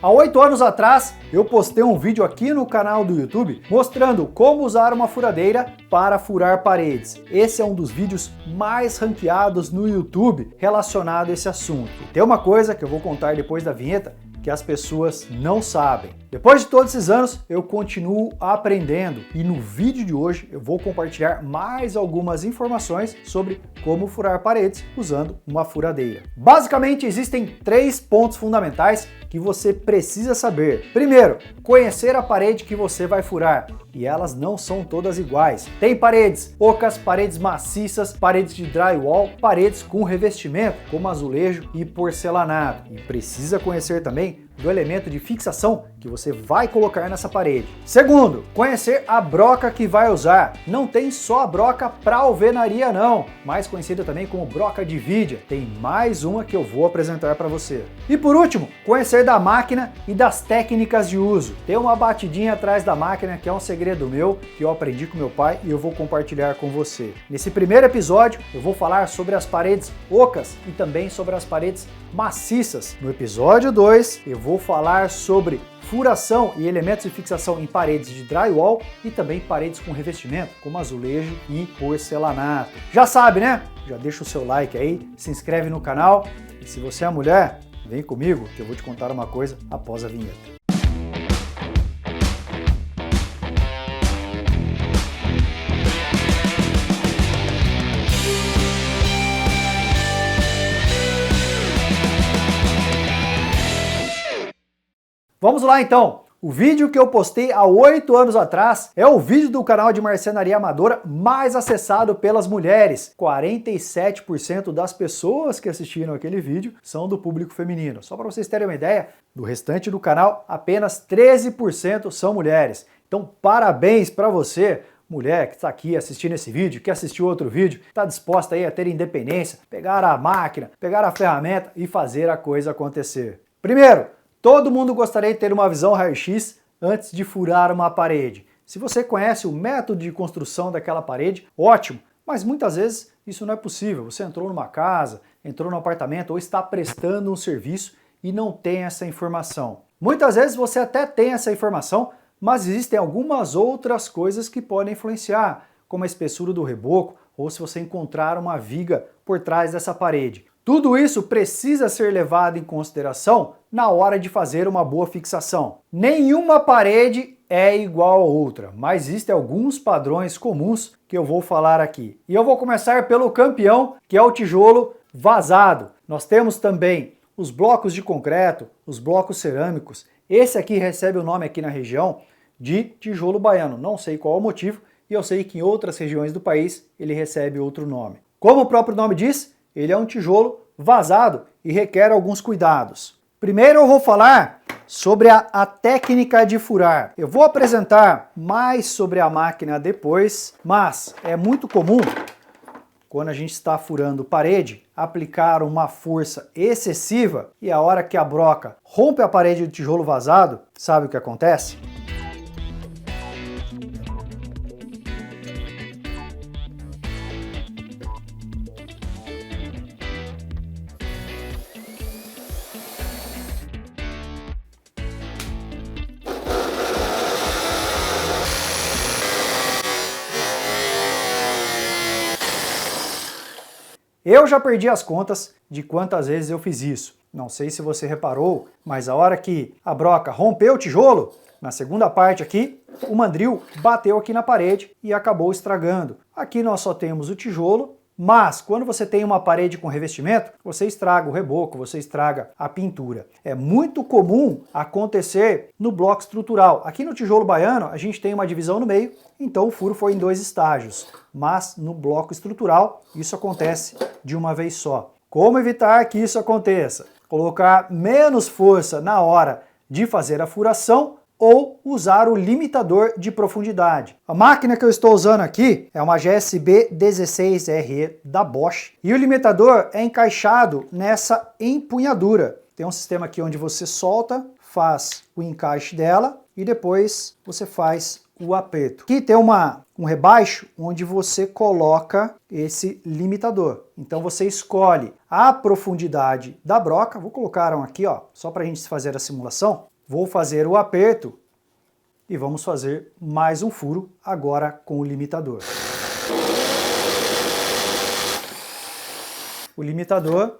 Há 8 anos atrás, eu postei um vídeo aqui no canal do YouTube mostrando como usar uma furadeira para furar paredes. Esse é um dos vídeos mais ranqueados no YouTube relacionado a esse assunto. E tem uma coisa que eu vou contar depois da vinheta que as pessoas não sabem. Depois de todos esses anos, eu continuo aprendendo e no vídeo de hoje eu vou compartilhar mais algumas informações sobre como furar paredes usando uma furadeira. Basicamente, existem 3 pontos fundamentais que você precisa saber. Primeiro, conhecer a parede que você vai furar. E elas não são todas iguais. Tem paredes ocas, paredes maciças, paredes de drywall, paredes com revestimento, como azulejo e porcelanato. E precisa conhecer também do elemento de fixação que você vai colocar nessa parede. Segundo, conhecer a broca que vai usar. Não tem só a broca para alvenaria não, mais conhecida também como broca de vidia. Tem mais uma que eu vou apresentar para você. E por último, conhecer da máquina e das técnicas de uso. Tem uma batidinha atrás da máquina que é um segredo meu, que eu aprendi com meu pai e eu vou compartilhar com você. Nesse primeiro episódio, eu vou falar sobre as paredes ocas e também sobre as paredes maciças. No episódio 2, eu vou falar sobre furação e elementos de fixação em paredes de drywall e também paredes com revestimento, como azulejo e porcelanato. Já sabe, né? Já deixa o seu like aí, se inscreve no canal e se você é mulher, vem comigo que eu vou te contar uma coisa após a vinheta. Vamos lá então! O vídeo que eu postei há 8 anos atrás é o vídeo do canal de marcenaria amadora mais acessado pelas mulheres. 47% das pessoas que assistiram aquele vídeo são do público feminino. Só para vocês terem uma ideia, do restante do canal, apenas 13% são mulheres. Então, parabéns para você, mulher que está aqui assistindo esse vídeo, que assistiu outro vídeo, está disposta aí a ter independência, pegar a máquina, pegar a ferramenta e fazer a coisa acontecer. Primeiro, todo mundo gostaria de ter uma visão raio-x antes de furar uma parede. Se você conhece o método de construção daquela parede, ótimo, mas muitas vezes isso não é possível. Você entrou numa casa, entrou num apartamento ou está prestando um serviço e não tem essa informação. Muitas vezes você até tem essa informação, mas existem algumas outras coisas que podem influenciar, como a espessura do reboco ou se você encontrar uma viga por trás dessa parede. Tudo isso precisa ser levado em consideração na hora de fazer uma boa fixação. Nenhuma parede é igual a outra, mas existem alguns padrões comuns que eu vou falar aqui. E eu vou começar pelo campeão, que é o tijolo vazado. Nós temos também os blocos de concreto, os blocos cerâmicos. Esse aqui recebe o nome aqui na região de tijolo baiano. Não sei qual é o motivo, e eu sei que em outras regiões do país ele recebe outro nome. Como o próprio nome diz, ele é um tijolo vazado e requer alguns cuidados. Primeiro eu vou falar sobre a técnica de furar. Eu vou apresentar mais sobre a máquina depois, mas é muito comum, quando a gente está furando parede, aplicar uma força excessiva e a hora que a broca rompe a parede do tijolo vazado, sabe o que acontece? Eu já perdi as contas de quantas vezes eu fiz isso. Não sei se você reparou, mas a hora que a broca rompeu o tijolo, na segunda parte aqui, o mandril bateu aqui na parede e acabou estragando. Aqui nós só temos o tijolo, mas quando você tem uma parede com revestimento, você estraga o reboco, você estraga a pintura. É muito comum acontecer no bloco estrutural. Aqui no tijolo baiano, a gente tem uma divisão no meio, então o furo foi em 2 estágios. Mas no bloco estrutural, isso acontece de uma vez só. Como evitar que isso aconteça? Colocar menos força na hora de fazer a furação ou usar o limitador de profundidade. A máquina que eu estou usando aqui é uma GSB 16RE da Bosch e o limitador é encaixado nessa empunhadura. Tem um sistema aqui onde você solta, faz o encaixe dela e depois você faz o aperto. Aqui tem um rebaixo onde você coloca esse limitador. Então você escolhe a profundidade da broca, vou colocar um aqui, ó, só para a gente fazer a simulação. Vou fazer o aperto e vamos fazer mais um furo agora com o limitador. O limitador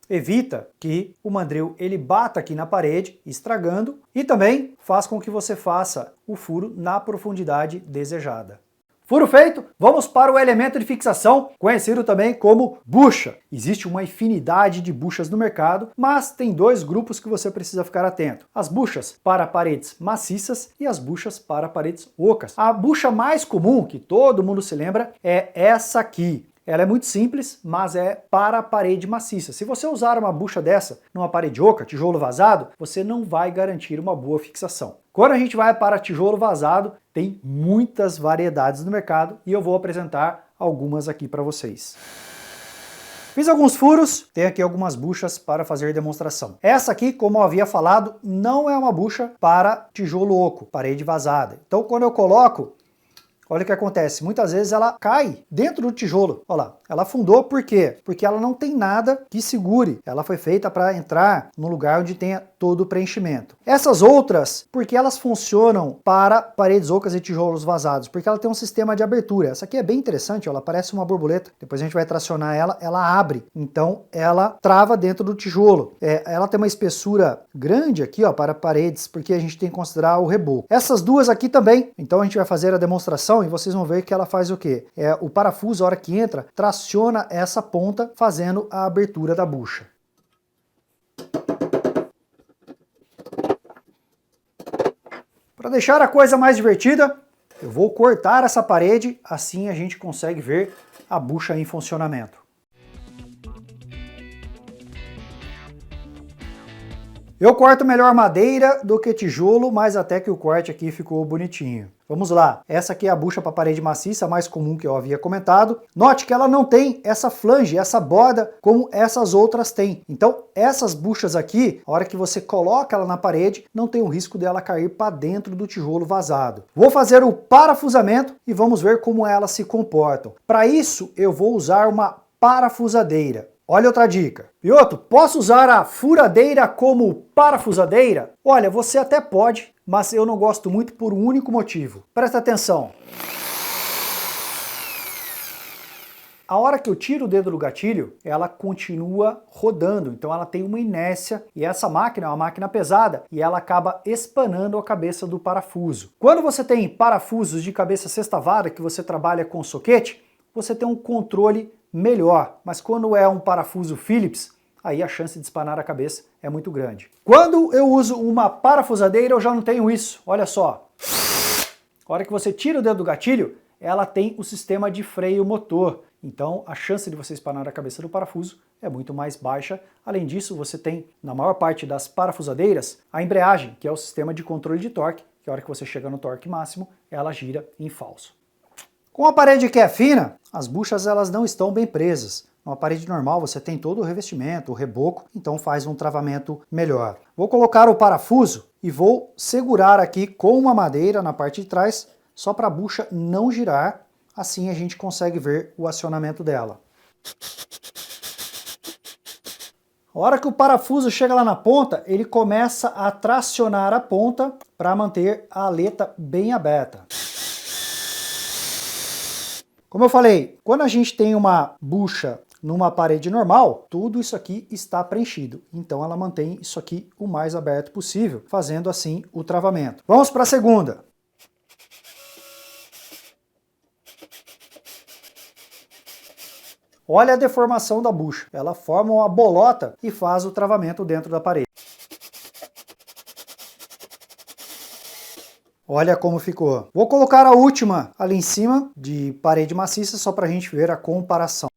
evita que o mandril ele bata aqui na parede, estragando, e também faz com que você faça o furo na profundidade desejada. Furo feito, vamos para o elemento de fixação, conhecido também como bucha. Existe uma infinidade de buchas no mercado, mas tem dois grupos que você precisa ficar atento. As buchas para paredes maciças e as buchas para paredes ocas. A bucha mais comum, que todo mundo se lembra, é essa aqui. Ela é muito simples, mas é para a parede maciça. Se você usar uma bucha dessa numa parede oca, tijolo vazado, você não vai garantir uma boa fixação. Quando a gente vai para tijolo vazado, tem muitas variedades no mercado e eu vou apresentar algumas aqui para vocês. Fiz alguns furos, tem aqui algumas buchas para fazer demonstração. Essa aqui, como eu havia falado, não é uma bucha para tijolo oco, parede vazada. Então quando eu coloco, olha o que acontece, muitas vezes ela cai dentro do tijolo. Olha lá, ela afundou por quê? Porque ela não tem nada que segure. Ela foi feita para entrar no lugar onde tenha todo o preenchimento. Essas outras, porque elas funcionam para paredes ocas e tijolos vazados, porque ela tem um sistema de abertura. Essa aqui é bem interessante, ó, ela parece uma borboleta. Depois a gente vai tracionar ela, ela abre. Então ela trava dentro do tijolo. Ela tem uma espessura grande aqui, ó, para paredes, porque a gente tem que considerar o reboco. Essas duas aqui também. Então a gente vai fazer a demonstração e vocês vão ver que ela faz o quê? O parafuso, a hora que entra, traciona essa ponta, fazendo a abertura da bucha. Para deixar a coisa mais divertida, eu vou cortar essa parede, assim a gente consegue ver a bucha em funcionamento. Eu corto melhor madeira do que tijolo, mas até que o corte aqui ficou bonitinho. Vamos lá, essa aqui é a bucha para parede maciça, a mais comum que eu havia comentado. Note que ela não tem essa flange, essa borda, como essas outras têm. Então, essas buchas aqui, a hora que você coloca ela na parede, não tem o risco dela cair para dentro do tijolo vazado. Vou fazer o parafusamento e vamos ver como elas se comportam. Para isso, eu vou usar uma parafusadeira. Olha outra dica. Piotr, posso usar a furadeira como parafusadeira? Olha, você até pode, mas eu não gosto muito por um único motivo. Presta atenção. A hora que eu tiro o dedo do gatilho, ela continua rodando, então ela tem uma inércia e essa máquina é uma máquina pesada e ela acaba espanando a cabeça do parafuso. Quando você tem parafusos de cabeça sextavada, que você trabalha com soquete, você tem um controle melhor, mas quando é um parafuso Phillips, aí a chance de espanar a cabeça é muito grande. Quando eu uso uma parafusadeira, eu já não tenho isso, olha só. A hora que você tira o dedo do gatilho, ela tem o sistema de freio motor, então a chance de você espanar a cabeça do parafuso é muito mais baixa. Além disso, você tem, na maior parte das parafusadeiras, a embreagem, que é o sistema de controle de torque, que a hora que você chega no torque máximo, ela gira em falso. Com a parede que é fina, as buchas elas não estão bem presas. Numa parede normal você tem todo o revestimento, o reboco, então faz um travamento melhor. Vou colocar o parafuso e vou segurar aqui com uma madeira na parte de trás, só para a bucha não girar, assim a gente consegue ver o acionamento dela. A hora que o parafuso chega lá na ponta, ele começa a tracionar a ponta para manter a aleta bem aberta. Como eu falei, quando a gente tem uma bucha numa parede normal, tudo isso aqui está preenchido. Então ela mantém isso aqui o mais aberto possível, fazendo assim o travamento. Vamos para a segunda. Olha a deformação da bucha. Ela forma uma bolota e faz o travamento dentro da parede. Olha como ficou. Vou colocar a última ali em cima de parede maciça só para a gente ver a comparação.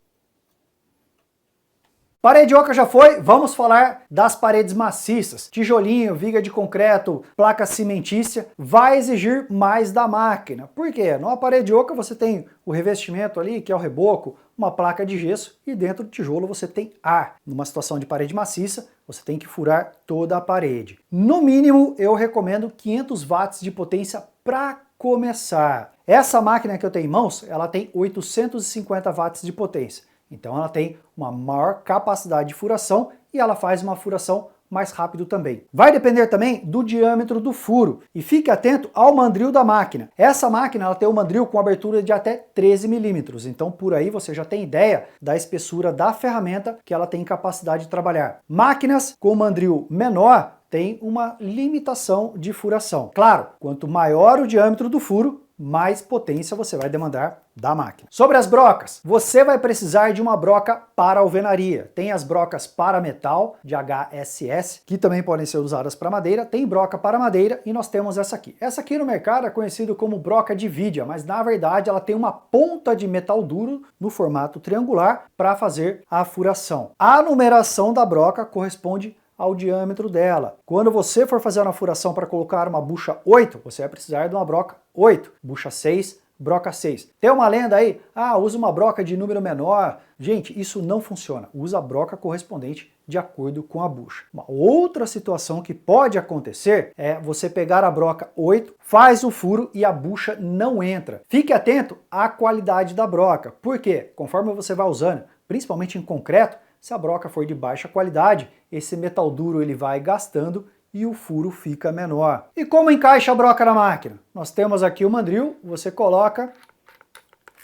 Parede oca já foi, vamos falar das paredes maciças. Tijolinho, viga de concreto, placa cimentícia, vai exigir mais da máquina. Por quê? Numa parede oca você tem o revestimento ali, que é o reboco, uma placa de gesso e dentro do tijolo você tem ar. Numa situação de parede maciça, você tem que furar toda a parede. No mínimo, eu recomendo 500 watts de potência para começar. Essa máquina que eu tenho em mãos, ela tem 850 watts de potência. Então ela tem uma maior capacidade de furação e ela faz uma furação mais rápido também. Vai depender também do diâmetro do furo. E fique atento ao mandril da máquina. Essa máquina ela tem um mandril com abertura de até 13 milímetros. Então por aí você já tem ideia da espessura da ferramenta que ela tem capacidade de trabalhar. Máquinas com mandril menor tem uma limitação de furação. Claro, quanto maior o diâmetro do furo, mais potência você vai demandar da máquina. Sobre as brocas, você vai precisar de uma broca para alvenaria. Tem as brocas para metal, de HSS, que também podem ser usadas para madeira. Tem broca para madeira e nós temos essa aqui. Essa aqui no mercado é conhecida como broca de vidia, mas na verdade ela tem uma ponta de metal duro no formato triangular para fazer a furação. A numeração da broca corresponde ao diâmetro dela. Quando você for fazer uma furação para colocar uma bucha 8, você vai precisar de uma broca 8, bucha 6, broca 6. Tem uma lenda aí, usa uma broca de número menor. Gente, isso não funciona. Usa a broca correspondente de acordo com a bucha. Uma outra situação que pode acontecer é você pegar a broca 8, faz o furo e a bucha não entra. Fique atento à qualidade da broca. Por quê? Conforme você vai usando, principalmente em concreto, se a broca for de baixa qualidade, esse metal duro ele vai gastando e o furo fica menor. E como encaixa a broca na máquina? Nós temos aqui o mandril, você coloca,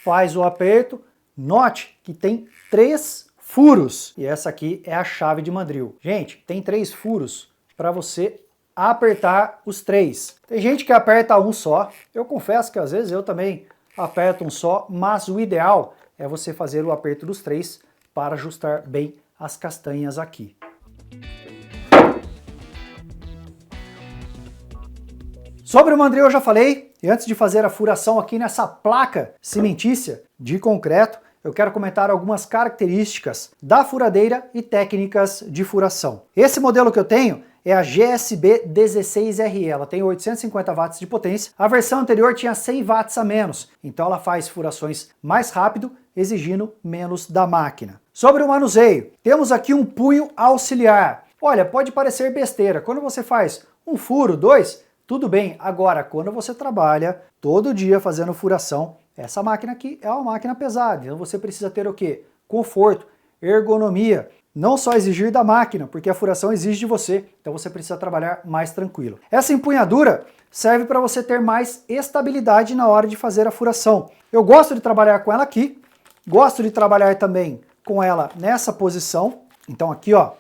faz o aperto, note que tem 3 furos. E essa aqui é a chave de mandril. Gente, tem 3 furos para você apertar os 3. Tem gente que aperta um só, eu confesso que às vezes eu também aperto um só, mas o ideal é você fazer o aperto dos 3 para ajustar bem as castanhas aqui. Sobre o mandril eu já falei, e antes de fazer a furação aqui nessa placa cimentícia de concreto, eu quero comentar algumas características da furadeira e técnicas de furação. Esse modelo que eu tenho é a GSB 16RE, ela tem 850 watts de potência, a versão anterior tinha 100 watts a menos, então ela faz furações mais rápido, exigindo menos da máquina. Sobre o manuseio, temos aqui um punho auxiliar. Olha, pode parecer besteira, quando você faz um furo, 2, tudo bem. Agora, quando você trabalha todo dia fazendo furação, essa máquina aqui é uma máquina pesada, então você precisa ter o quê? Conforto, ergonomia, não só exigir da máquina, porque a furação exige de você, então você precisa trabalhar mais tranquilo. Essa empunhadura serve para você ter mais estabilidade na hora de fazer a furação. Eu gosto de trabalhar com ela aqui, gosto de trabalhar também com ela nessa posição. Então aqui, ó,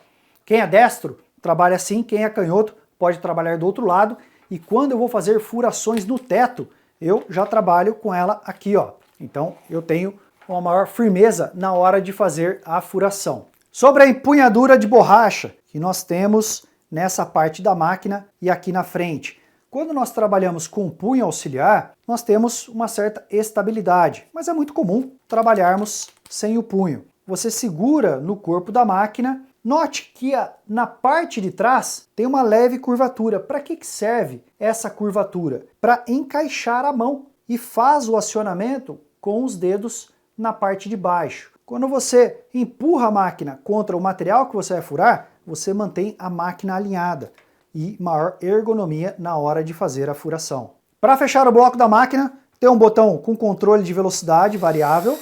quem é destro trabalha assim, quem é canhoto pode trabalhar do outro lado. E quando eu vou fazer furações no teto, eu já trabalho com ela aqui, ó. Então eu tenho uma maior firmeza na hora de fazer a furação. Sobre a empunhadura de borracha que nós temos nessa parte da máquina e aqui na frente. Quando nós trabalhamos com punho auxiliar, nós temos uma certa estabilidade, mas é muito comum trabalharmos sem o punho. Você segura no corpo da máquina. Note que na parte de trás tem uma leve curvatura. Para que serve essa curvatura? Para encaixar a mão e faz o acionamento com os dedos na parte de baixo. Quando você empurra a máquina contra o material que você vai furar, você mantém a máquina alinhada e maior ergonomia na hora de fazer a furação. Para fechar o bloco da máquina, tem um botão com controle de velocidade variável.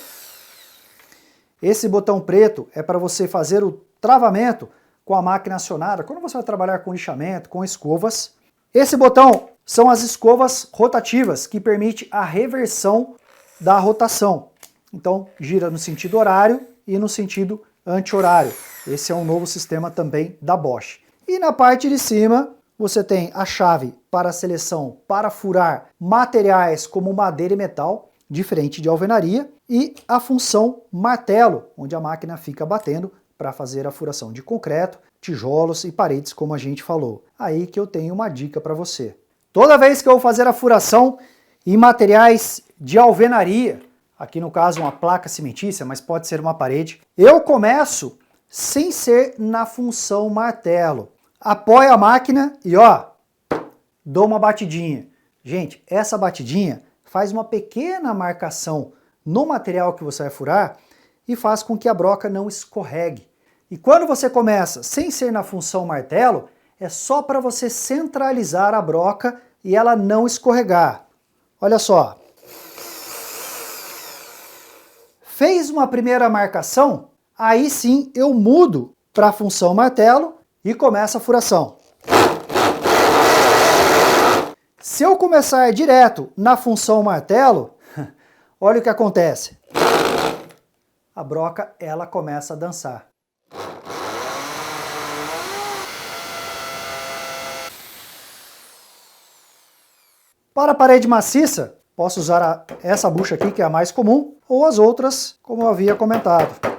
Esse botão preto é para você fazer o travamento com a máquina acionada, quando você vai trabalhar com lixamento, com escovas. Esse botão são as escovas rotativas, que permite a reversão da rotação. Então, gira no sentido horário e no sentido anti-horário. Esse é um novo sistema também da Bosch. E na parte de cima, você tem a chave para a seleção para furar materiais como madeira e metal, diferente de alvenaria, e a função martelo, onde a máquina fica batendo para fazer a furação de concreto, tijolos e paredes, como a gente falou. Aí que eu tenho uma dica para você. Toda vez que eu vou fazer a furação em materiais de alvenaria, aqui no caso uma placa cimentícia, mas pode ser uma parede, eu começo sem ser na função martelo. Apoio a máquina e ó, dou uma batidinha. Gente, essa batidinha faz uma pequena marcação no material que você vai furar e faz com que a broca não escorregue. E quando você começa sem ser na função martelo, é só para você centralizar a broca e ela não escorregar. Olha só. Fez uma primeira marcação, aí sim eu mudo para a função martelo e começo a furação. Se eu começar direto na função martelo, olha o que acontece. A broca, ela começa a dançar. Para a parede maciça, posso usar essa bucha aqui, que é a mais comum, ou as outras, como eu havia comentado.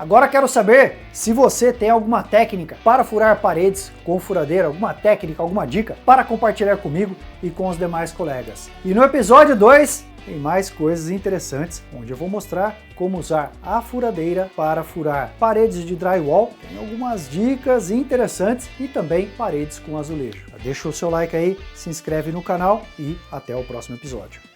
Agora quero saber se você tem alguma técnica para furar paredes com furadeira, alguma técnica, alguma dica para compartilhar comigo e com os demais colegas. E no episódio 2 tem mais coisas interessantes, onde eu vou mostrar como usar a furadeira para furar paredes de drywall. Tem algumas dicas interessantes e também paredes com azulejo. Deixa o seu like aí, se inscreve no canal e até o próximo episódio.